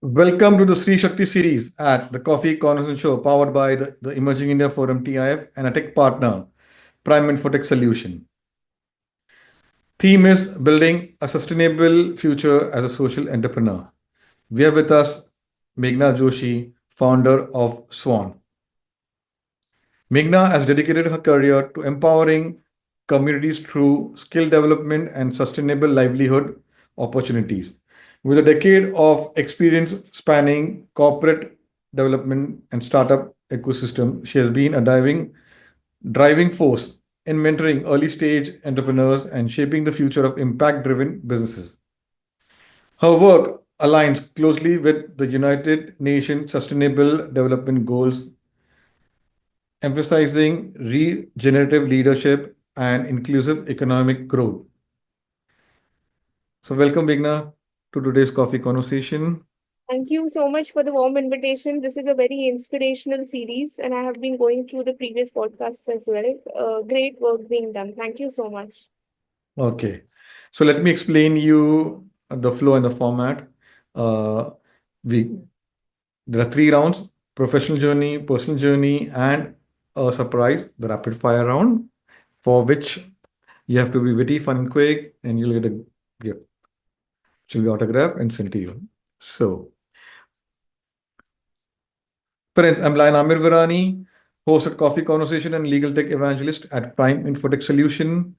Welcome to the Sri Shakti series at the Coffee Conversation Show, powered by the Emerging India Forum TIF and a tech partner, Prime Infotech Solution. Theme is building a sustainable future as a social entrepreneur. We have with us Meghna Joshi, founder of SWAN. Meghna has dedicated her career to empowering communities through skill development and sustainable livelihood opportunities. With a decade of experience spanning corporate development and startup ecosystem, she has been a driving force in mentoring early stage entrepreneurs and shaping the future of impact driven businesses. Her work aligns closely with the United Nations Sustainable Development Goals, emphasizing regenerative leadership and inclusive economic growth. So, welcome, Meghna, to today's coffee conversation. Thank you so much for the warm invitation. This is a very inspirational series, and I have been going through the previous podcasts as well. Great work being done. Thank you so much. Okay, so let me explain you the flow and the format. Uh, we There are three rounds: professional journey, personal journey, and a surprise, the rapid fire round, for which you have to be witty, fun, and quick, and you'll get a gift, which will be autographed and sent to you. So, friends, I'm Lion Amir Virani, host at Coffee Conversation and legal tech evangelist at Prime Infotech Solution,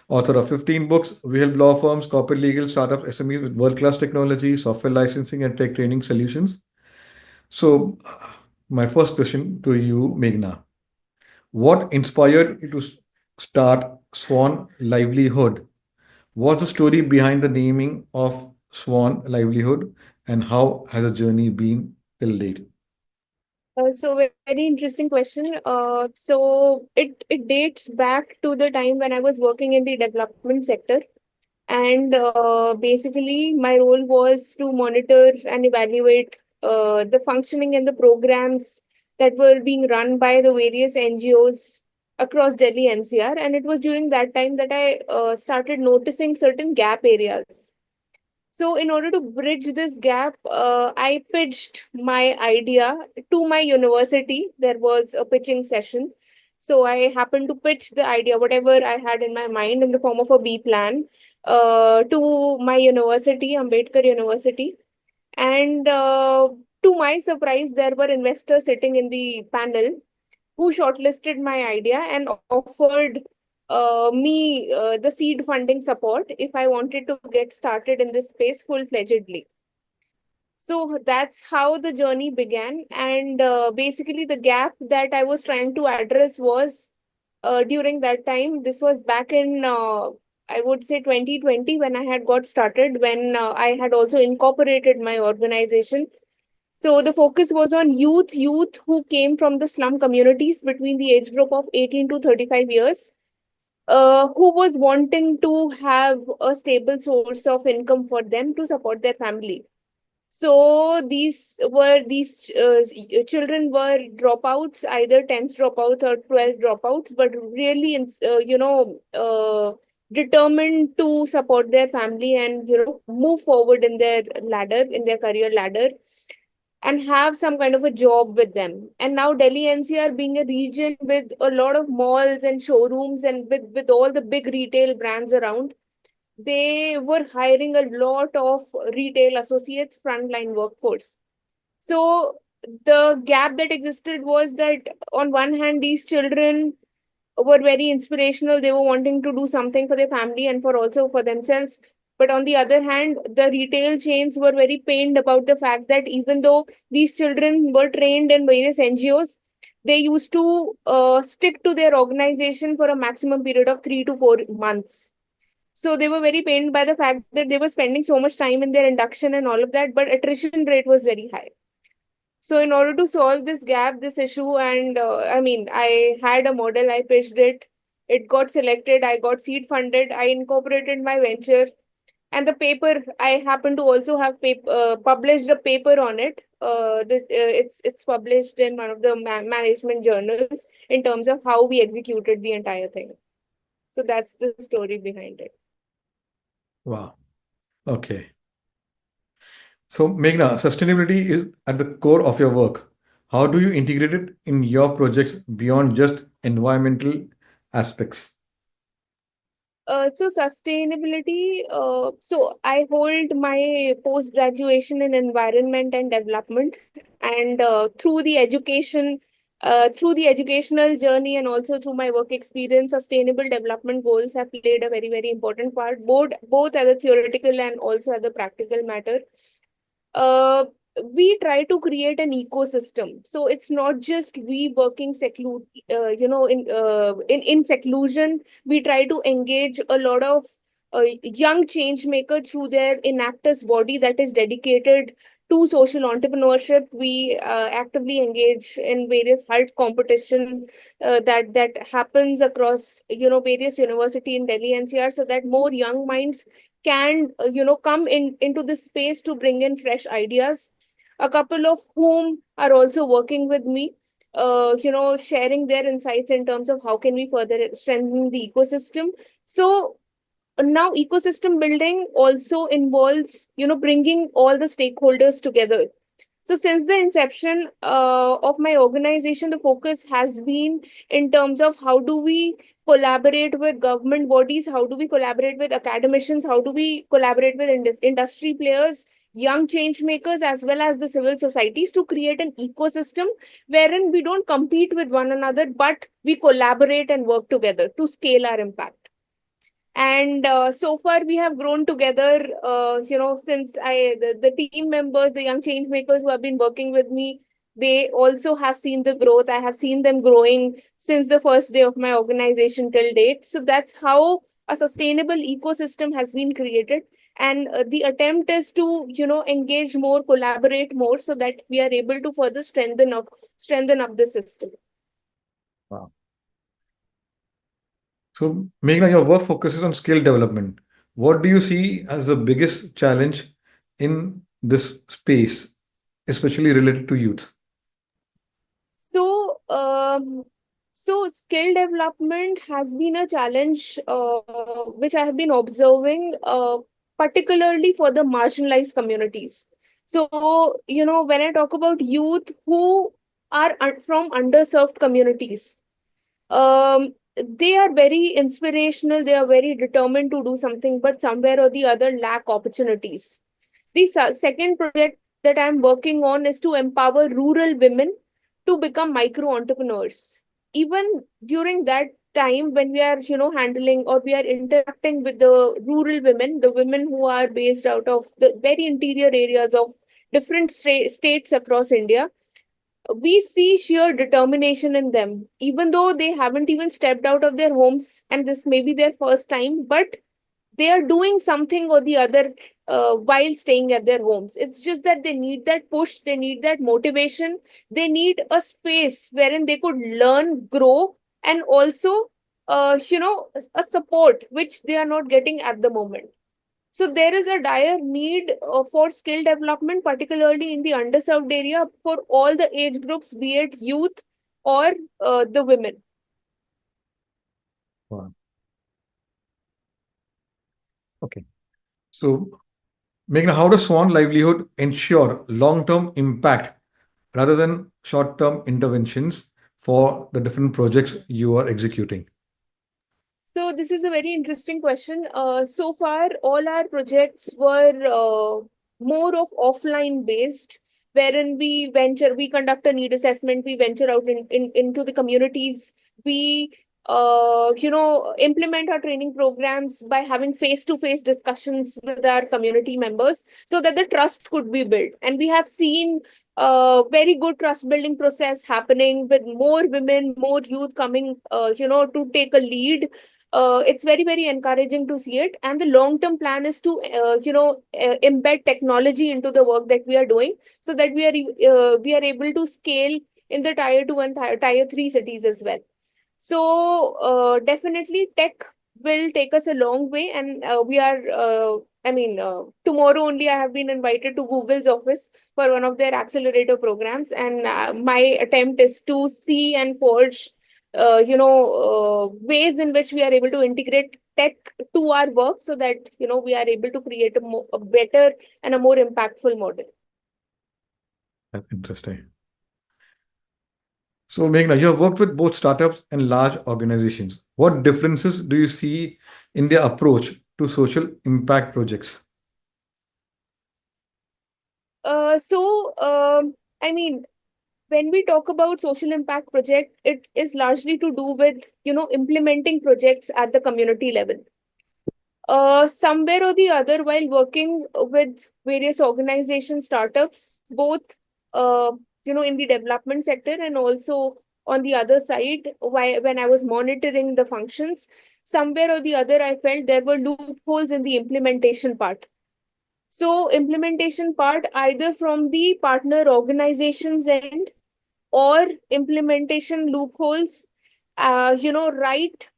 author of 15 books. We help law firms, corporate legal, startups, SMEs with world-class technology, software licensing, and tech training solutions. So, my first question to you, Meghna, what inspired you to start Swan Livelihood? What's the story behind the naming of Swan Livelihood, and how has the journey been till date? Very interesting question. So it dates back to the time when I was working in the development sector, and basically my role was to monitor and evaluate the functioning and the programs that were being run by the various NGOs across Delhi NCR. And it was during that time that I started noticing certain gap areas. So, in order to bridge this gap, I pitched my idea to my university. There was a pitching session. So, I happened to pitch the idea, whatever I had in my mind, in the form of a B plan, to my university, Ambedkar University. And to my surprise, there were investors sitting in the panel who shortlisted my idea and offered me the seed funding support if I wanted to get started in this space full-fledgedly. So that's how the journey began. And basically, the gap that I was trying to address was during that time. This was back in, I would say, 2020 when I had got started, when I had also incorporated my organization. So the focus was on youth who came from the slum communities between the age group of 18 to 35 years, who was wanting to have a stable source of income for them to support their family. So these children were dropouts, either 10th dropouts or 12th dropouts, but really, determined to support their family and move forward in their ladder, in their career ladder, and have some kind of a job with them. And now Delhi NCR being a region with a lot of malls and showrooms and with all the big retail brands around, they were hiring a lot of retail associates, frontline workforce. So the gap that existed was that on one hand, these children were very inspirational. They were wanting to do something for their family and for also for themselves. But on the other hand, the retail chains were very pained about the fact that even though these children were trained in various NGOs, they used to stick to their organization for a maximum period of 3 to 4 months. So they were very pained by the fact that they were spending so much time in their induction and all of that, but attrition rate was very high. So in order to solve this gap, this issue, and I had a model, I pitched it, it got selected, I got seed funded, I incorporated my venture, and the paper, I happen to also have published a paper on it. It's published in one of the management journals in terms of how we executed the entire thing. So that's the story behind it. Wow. Okay. So, Meghna, sustainability is at the core of your work. How do you integrate it in your projects beyond just environmental aspects? So sustainability, so I hold my post-graduation in environment and development, and through the educational journey and also through my work experience, sustainable development goals have played a very, very important part, both as a theoretical and also as a practical matter. uh, we try to create an ecosystem. So it's not just we working in seclusion. We try to engage a lot of young change maker through their enactus body that is dedicated to social entrepreneurship. We actively engage in various HALT competition that happens across various university in Delhi NCR, so that more young minds can come into this space to bring in fresh ideas, a couple of whom are also working with me, sharing their insights in terms of how can we further strengthen the ecosystem. So now ecosystem building also involves bringing all the stakeholders together. So since the inception of my organization, the focus has been in terms of how do we collaborate with government bodies, how do we collaborate with academicians, how do we collaborate with industry players, young change makers, as well as the civil societies, to create an ecosystem wherein we don't compete with one another, but we collaborate and work together to scale our impact. And so far we have grown together, since the team members, the young change makers who have been working with me, they also have seen the growth. I have seen them growing since the first day of my organization till date. So that's how a sustainable ecosystem has been created. And the attempt is to engage more, collaborate more, so that we are able to further strengthen up the system. Wow. So, Meghna, your work focuses on skill development. What do you see as the biggest challenge in this space, especially related to youth? So, so skill development has been a challenge which I have been observing, particularly for the marginalized communities. So, when I talk about youth who are from underserved communities, they are very inspirational, they are very determined to do something, but somewhere or the other lack opportunities. The second project that I'm working on is to empower rural women to become micro entrepreneurs. Even during that time when we are, handling or we are interacting with the rural women, the women who are based out of the very interior areas of different states across India, we see sheer determination in them, even though they haven't even stepped out of their homes and this may be their first time, but they are doing something or the other while staying at their homes. It's just that they need that push, they need that motivation, they need a space wherein they could learn, grow, and also, a support which they are not getting at the moment. So there is a dire need for skill development, particularly in the underserved area for all the age groups, be it youth or the women. Wow. Okay. So, Meghna, how does Swan Livelihood ensure long-term impact rather than short-term interventions for the different projects you are executing? So this is a very interesting question. So far, all our projects were more of offline based, wherein we conduct a need assessment, we venture out into the communities, we implement our training programs by having face-to-face discussions with our community members so that the trust could be built. And we have seen a very good trust building process happening with more women, more youth coming, to take a lead. It's very, very encouraging to see it. And the long-term plan is to, embed technology into the work that we are doing so that we are able to scale in the tier 2 and tier 3 cities as well. So definitely tech will take us a long way, and tomorrow only I have been invited to Google's office for one of their accelerator programs, and my attempt is to see and forge ways in which we are able to integrate tech to our work so that, we are able to create a better and a more impactful model. That's interesting. So, Meghna, you have worked with both startups and large organizations. What differences do you see in their approach to social impact projects? I mean, when we talk about social impact project, it is largely to do with, implementing projects at the community level. Somewhere or the other, while working with various organizations, startups, both, uh, in the development sector and also on the other side, when I was monitoring the functions, somewhere or the other, I felt there were loopholes in the implementation part. So implementation part, either from the partner organizations end or implementation loopholes, right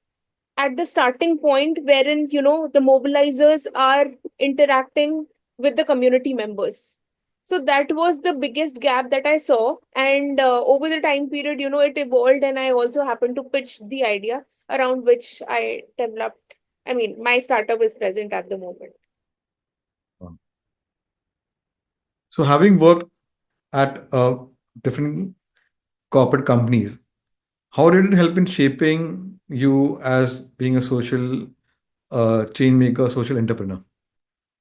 at the starting point wherein, the mobilizers are interacting with the community members. So that was the biggest gap that I saw. And over the time period, it evolved, and I also happened to pitch the idea around which I developed. I mean, my startup is present at the moment. Wow. So, having worked at different corporate companies, how did it help in shaping you as being a social change maker, social entrepreneur?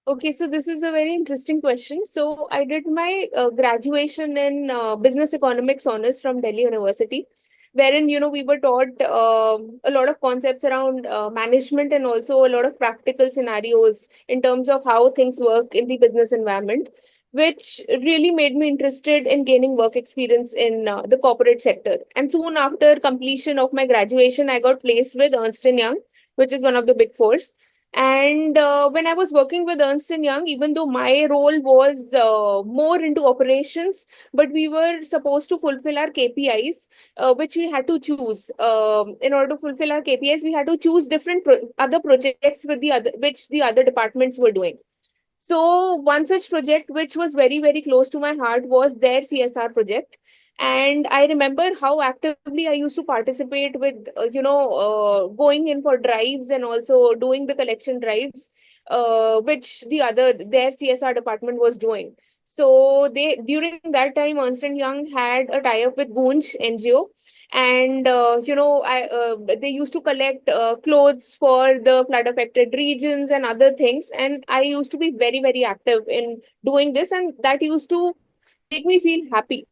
Okay, so this is a very interesting question. So I did my graduation in business economics honors from Delhi University, wherein, we were taught a lot of concepts around management and also a lot of practical scenarios in terms of how things work in the business environment, which really made me interested in gaining work experience in the corporate sector. And soon after completion of my graduation, I got placed with Ernst& Young, which is one of the big fours. And when I was working with Ernst& Young, even though my role was more into operations, but we were supposed to fulfill our KPIs, which we had to choose. In order to fulfill our KPIs, we had to choose different other projects with which the other departments were doing. So one such project which was very, very close to my heart was their CSR project. And I remember how actively I used to participate with, going in for drives and also doing the collection drives, which their CSR department was doing. So during that time, Ernst& Young had a tie-up with Gunj NGO, and they used to collect clothes for the flood affected regions and other things, and I used to be very, very active in doing this, and that used to make me feel happy.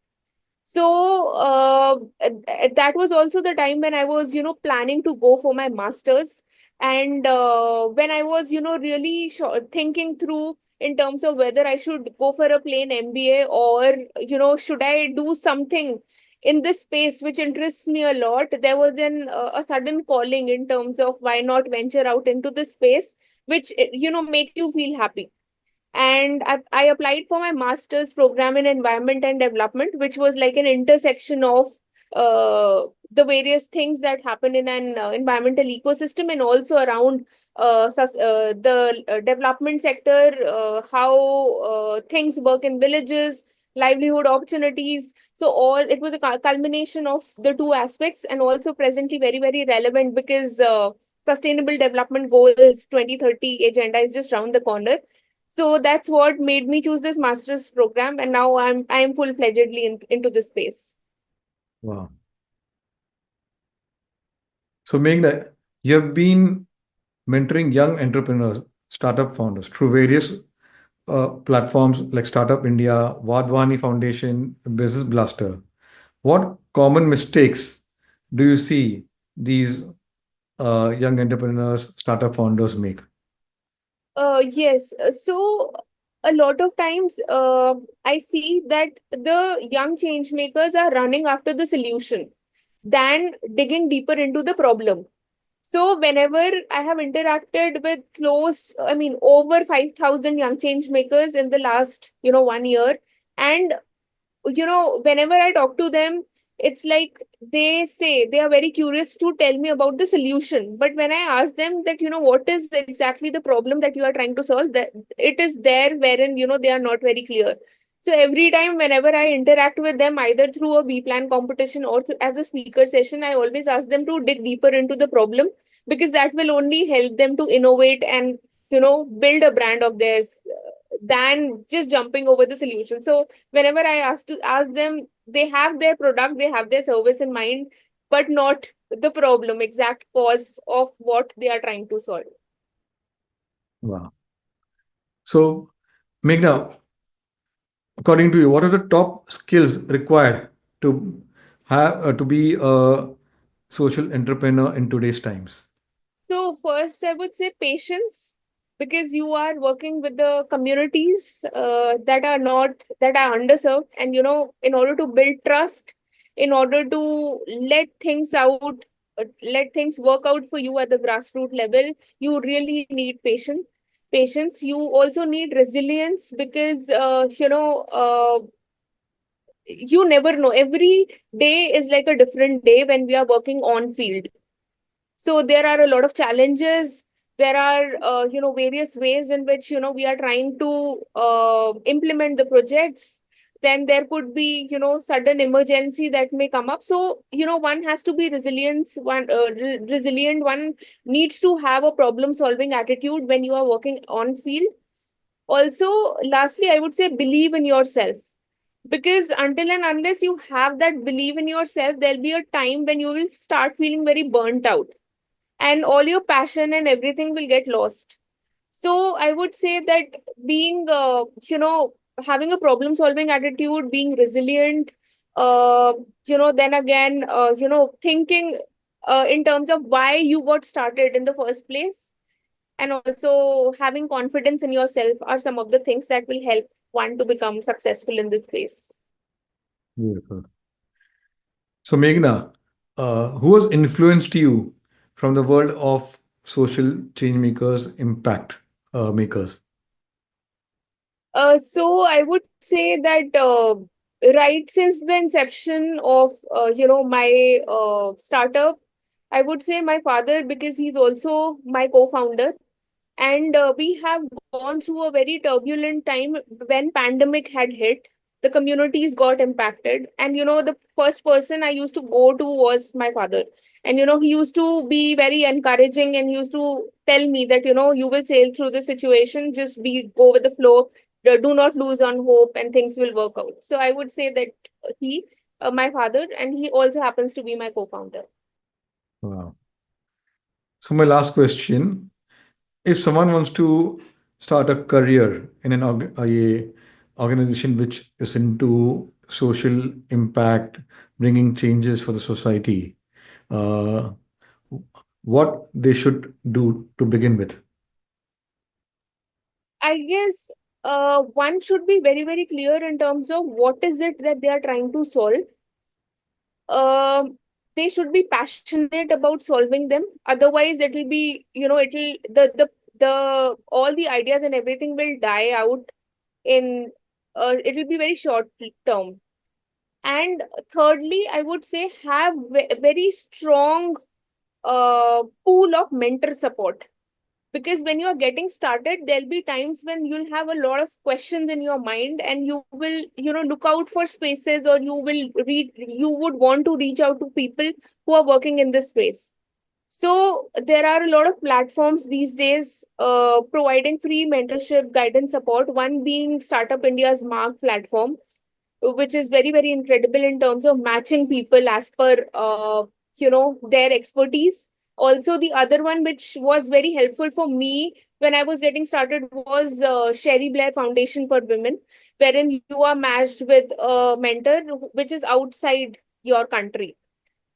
So that was also the time when I was, planning to go for my master's. And when I was, really thinking through in terms of whether I should go for a plain MBA or, should I do something in this space which interests me a lot, there was a sudden calling in terms of why not venture out into this space, which, makes you feel happy. And I applied for my master's program in environment and development, which was like an intersection of the various things that happen in an environmental ecosystem, and also around the development sector, how things work in villages, livelihood opportunities. So it was a culmination of the two aspects, and also presently very, very relevant because Sustainable Development Goals 2030 agenda is just around the corner. So that's what made me choose this master's program, and now I'm full-fledgedly into this space. Wow. So, Meghna, you have been mentoring young entrepreneurs, startup founders through various platforms like Startup India, Vadhwani Foundation, Business Blaster. What common mistakes do you see these young entrepreneurs, startup founders make? Yes. So a lot of times I see that the young change makers are running after the solution than digging deeper into the problem. So whenever I have interacted with over 5,000 young change makers in the last, 1 year, and whenever I talk to them, it's like they say they are very curious to tell me about the solution. But when I ask them that, what is exactly the problem that you are trying to solve, that it is there wherein, they are not very clear. So every time, whenever I interact with them, either through a B plan competition or as a speaker session, I always ask them to dig deeper into the problem, because that will only help them to innovate and, build a brand of theirs than just jumping over the solution. So whenever I ask them, they have their product, they have their service in mind, but not the problem, exact cause of what they are trying to solve. Wow. So, Meghna, according to you, what are the top skills required to to be a social entrepreneur in today's times? So first, I would say patience, because you are working with the communities that are underserved, and in order to build trust, in order to let things work out for you at the grassroots level, you really need patience. Patience. You also need resilience, because you never know. Every day is like a different day when we are working on field. So there are a lot of challenges. There are various ways in which we are trying to implement the projects. Then there could be sudden emergency that may come up. So one has to be resilient. One needs to have a problem solving attitude when you are working on field. Also, lastly, I would say believe in yourself, because until and unless you have that belief in yourself, there'll be a time when you will start feeling very burnt out, and all your passion and everything will get lost. So I would say that being, having a problem solving attitude, being resilient, then again, thinking in terms of why you got started in the first place, and also having confidence in yourself are some of the things that will help one to become successful in this space. Beautiful. So, Meghna, who has influenced you from the world of social change makers, impact makers? So I would say that right since the inception of my startup, I would say my father, because he's also my co-founder, and we have gone through a very turbulent time when pandemic had hit. The communities got impacted, and the first person I used to go to was my father. And he used to be very encouraging, and he used to tell me that you will sail through the situation, just be go with the flow, do not lose on hope, and things will work out. So I would say that he my father, and he also happens to be my co-founder. Wow. So, my last question, if someone wants to start a career in a organization which is into social impact, bringing changes for the society, uh, what they should do to begin with? I guess one should be very, very clear in terms of what is it that they are trying to solve. Um, they should be passionate about solving them. Otherwise, it'll be, it'll the all the ideas and everything will die out in it'll be very short term. And thirdly, I would say have very strong pool of mentor support, because when you are getting started, there'll be times when you'll have a lot of questions in your mind, and you will look out for spaces, or you would want to reach out to people who are working in this space. So there are a lot of platforms these days providing free mentorship, guidance, support, one being Startup India's Mark platform, which is very, very incredible in terms of matching people as per their expertise. Also, the other one which was very helpful for me when I was getting started was Sherry Blair Foundation for Women, wherein you are matched with a mentor which is outside your country,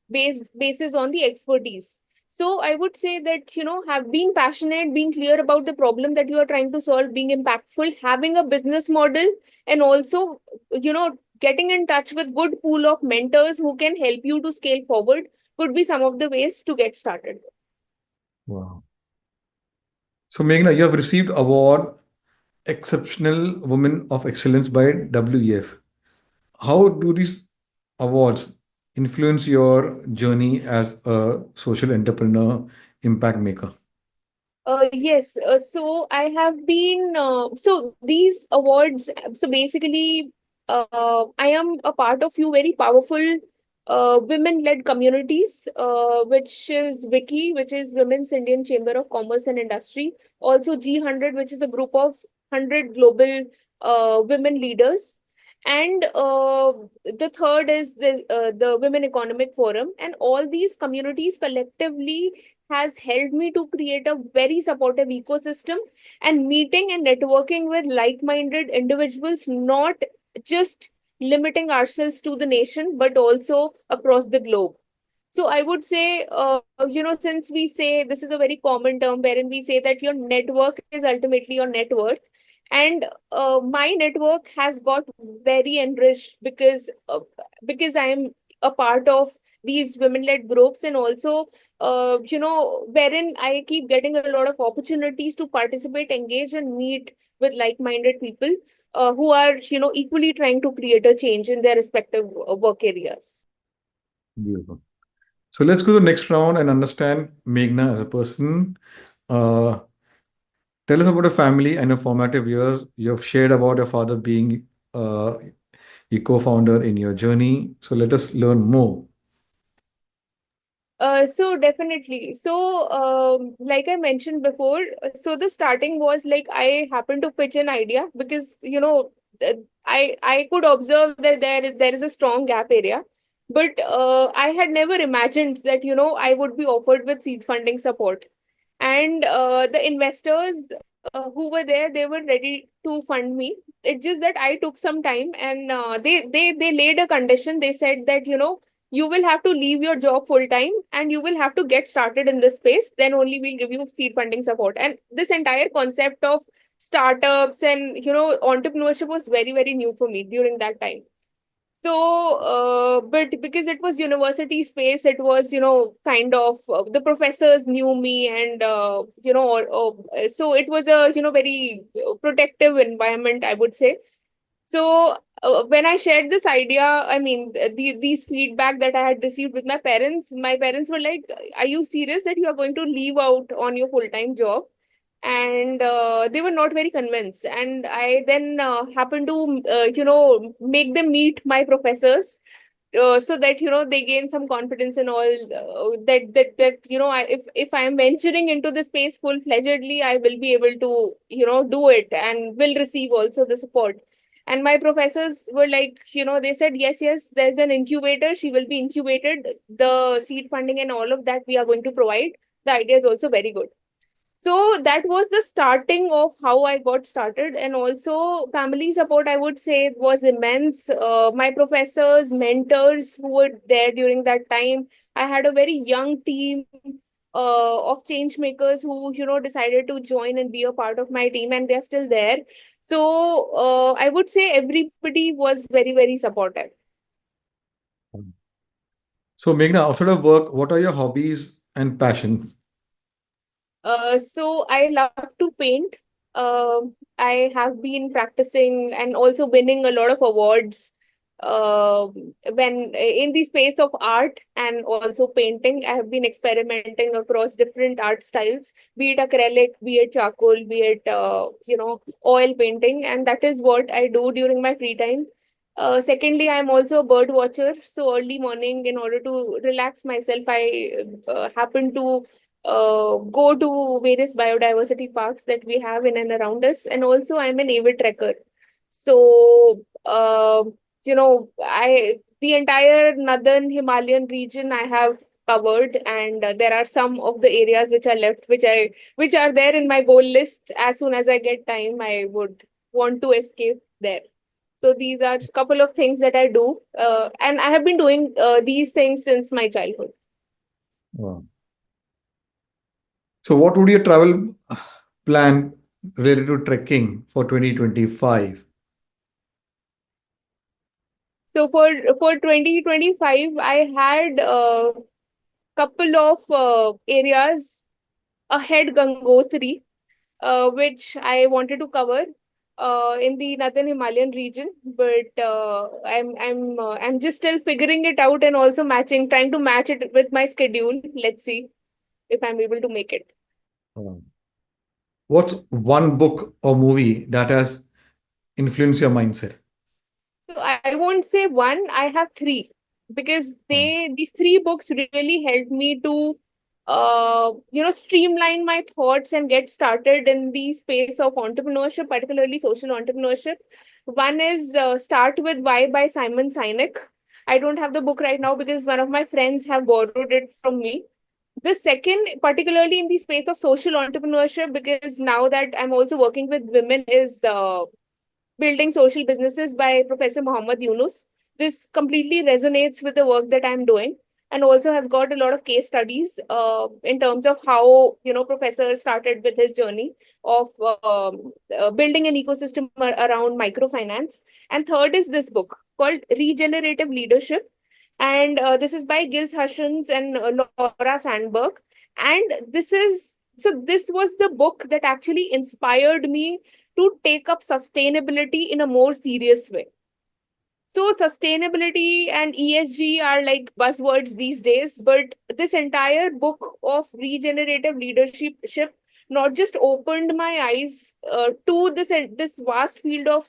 based basis on the expertise. So I would say that have being passionate, being clear about the problem that you are trying to solve, being impactful, having a business model, and also getting in touch with good pool of mentors who can help you to scale forward could be some of the ways to get started. Wow. So, Meghna, you have received award Exceptional Woman of Excellence by WEF. How do these awards influence your journey as a social entrepreneur, impact maker? Yes, so I have been, so these awards, so basically, I am a part of few very powerful women-led communities, which is Wiki, which is Women's Indian Chamber of Commerce and Industry. Also G100, which is a group of 100 global women leaders. And the third is the Women Economic Forum. And all these communities collectively has helped me to create a very supportive ecosystem and meeting and networking with like-minded individuals, not just limiting ourselves to the nation, but also across the globe. So I would say, since we say this is a very common term wherein we say that your network is ultimately your net worth. And my network has got very enriched because I am a part of these women-led groups, and also, wherein I keep getting a lot of opportunities to participate, engage, and meet with like-minded people who are, equally trying to create a change in their respective work areas. Beautiful. So let's go to the next round and understand Meghna as a person. Uh, Tell us about your family and your formative years. You have shared about your father being a co-founder in your journey. So let us learn more. So definitely. So, like I mentioned before, so the starting was like I happened to pitch an idea because I could observe that there is a strong gap area, but I had never imagined that I would be offered with seed funding support, and the investors who were there, they were ready to fund me. It's just that I took some time, and they laid a condition. They said that you will have to leave your job full time and you will have to get started in this space, then only we'll give you seed funding support. And this entire concept of startups and entrepreneurship was very, very new for me during that time. So, but because it was university space, it was, kind of the professors knew me, and, so it was a, very protective environment, I would say. So, when I shared this idea, I mean, these feedback that I had received with my parents were like, "Are you serious that you are going to leave out on your full-time job?" And they were not very convinced. And I then happened to make them meet my professors, so that they gain some confidence and all, that if I am venturing into the space full-fledgedly, I will be able to do it and will receive also the support. And my professors were like, they said, yes, yes, there's an incubator, she will be incubated, the seed funding and all of that we are going to provide, the idea is also very good. So that was the starting of how I got started. And also family support, I would say, was immense. My professors, mentors who were there during that time. I had a very young team of change makers who, decided to join and be a part of my team, and they're still there. So I would say everybody was very, very supportive. So Meghna, outside of work, what are your hobbies and passions? So I love to paint. I have been practicing and also winning a lot of awards when in the space of art and also painting. I have been experimenting across different art styles, be it acrylic, be it charcoal, be it oil painting, and that is what I do during my free time. Secondly, I'm also a bird watcher. So early morning, in order to relax myself, I happen to go to various biodiversity parks that we have in and around us. And also, I'm an avid trekker. So, the entire northern Himalayan region I have covered, and there are some of the areas which are left, which are there in my goal list. As soon as I get time, I would want to escape there. So these are a couple of things that I do, and I have been doing these things since my childhood. Wow. So what would your travel plan related to trekking for 2025? So for 2025, I had a couple of areas ahead Gangotri, which I wanted to cover in the northern Himalayan region. But I'm just still figuring it out and also trying to match it with my schedule. Let's see if I'm able to make it. Wow. What's one book or movie that has influenced your mindset? So I won't say one, I have three. because Wow. these three books really helped me to streamline my thoughts and get started in the space of entrepreneurship, particularly social entrepreneurship. One is Start With Why by Simon Sinek. I don't have the book right now because one of my friends have borrowed it from me. The second, particularly in the space of social entrepreneurship, because now that I'm also working with women, is Building Social Businesses by Professor Muhammad Yunus. This completely resonates with the work that I'm doing, and also has got a lot of case studies in terms of how professor started with his journey of building an ecosystem around microfinance. And third is this book called Regenerative Leadership, and this is by Gils Hutchins and Laura Sandberg. And this was the book that actually inspired me to take up sustainability in a more serious way. So sustainability and ESG are like buzzwords these days, but this entire book of regenerative leadership not just opened my eyes to this vast field of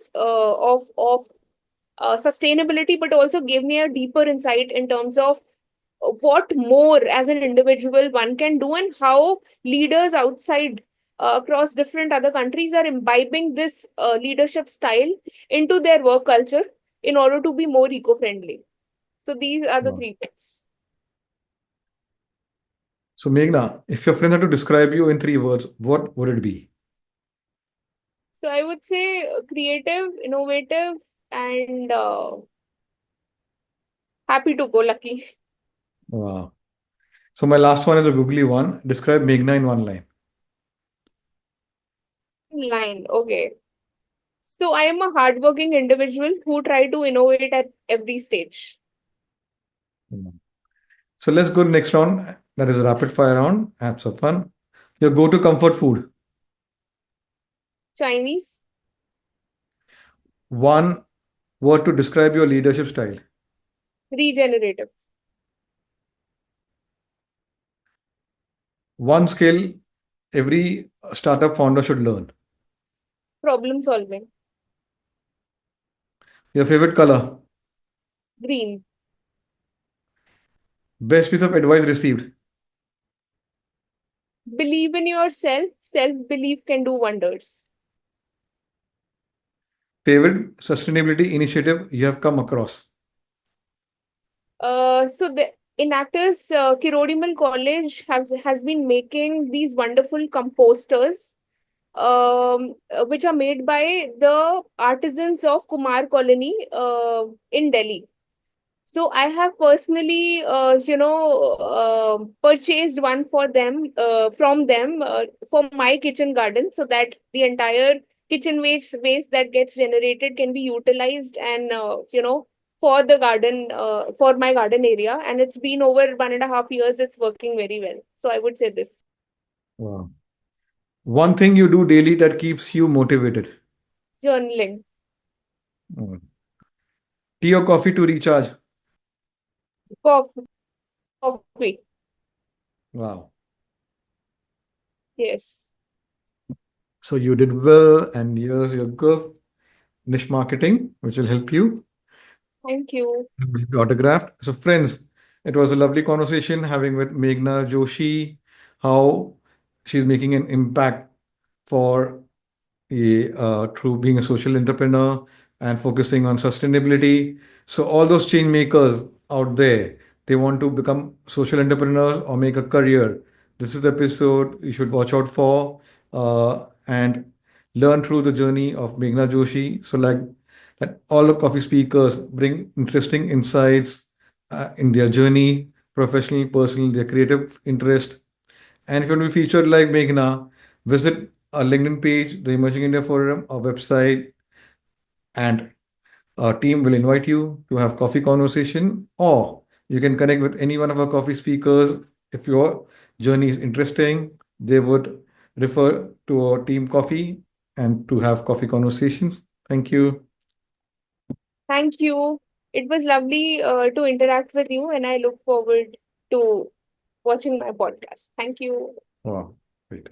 sustainability, but also gave me a deeper insight in terms of what more as an individual one can do, and how leaders outside across different other countries are imbibing this leadership style into their work culture in order to be more eco-friendly. So these are the Wow. three things. So, Meghna, if your friend had to describe you in 3 words, what would it be? So I would say creative, innovative, and happy to go lucky. Wow. So, my last one is a googly one. Describe Meghna in one line. Line. Okay. So I am a hardworking individual who try to innovate at every stage. Hmm. So, let's go to the next round. That is a rapid fire round. Have some fun. Your go to comfort food. Chinese, One word to describe your leadership style. regenerative, One skill every startup founder should learn. problem solving, Your favorite color. green. Best piece of advice received. Believe in yourself. Self-belief can do wonders. Favorite sustainability initiative you have come across. So the in Actors, Kirodimal College has been making these wonderful composters, which are made by the artisans of Kumar Colony in Delhi. So I have personally, purchased one for them, from them, for my kitchen garden, so that the entire kitchen waste that gets generated can be utilized, and for the garden, for my garden area. And it's been over 1.5 years. It's working very well. So I would say this. Wow. One thing you do daily that keeps you motivated. Journaling, Mm. Tea or coffee to recharge. coffee, coffee. Wow. Yes. So you did well, and here's your GUF niche marketing, which will help you. Thank you. Autographed. So, friends, it was a lovely conversation having with Meghna Joshi, how she's making an impact for through being a social entrepreneur and focusing on sustainability. So all those change makers out there, they want to become social entrepreneurs or make a career. This is the episode you should watch out for and learn through the journey of Meghna Joshi. So like that, all the coffee speakers bring interesting insights in their journey, professional, personal, their creative interest. And if you want to be featured like Meghna, visit our LinkedIn page, the Emerging India Forum, our website, and our team will invite you to have coffee conversation, or you can connect with any one of our coffee speakers. If your journey is interesting, they would refer to our team coffee and to have coffee conversations. Thank you. Thank you. It was lovely to interact with you, and I look forward to watching my podcast. Thank you. Wow, great.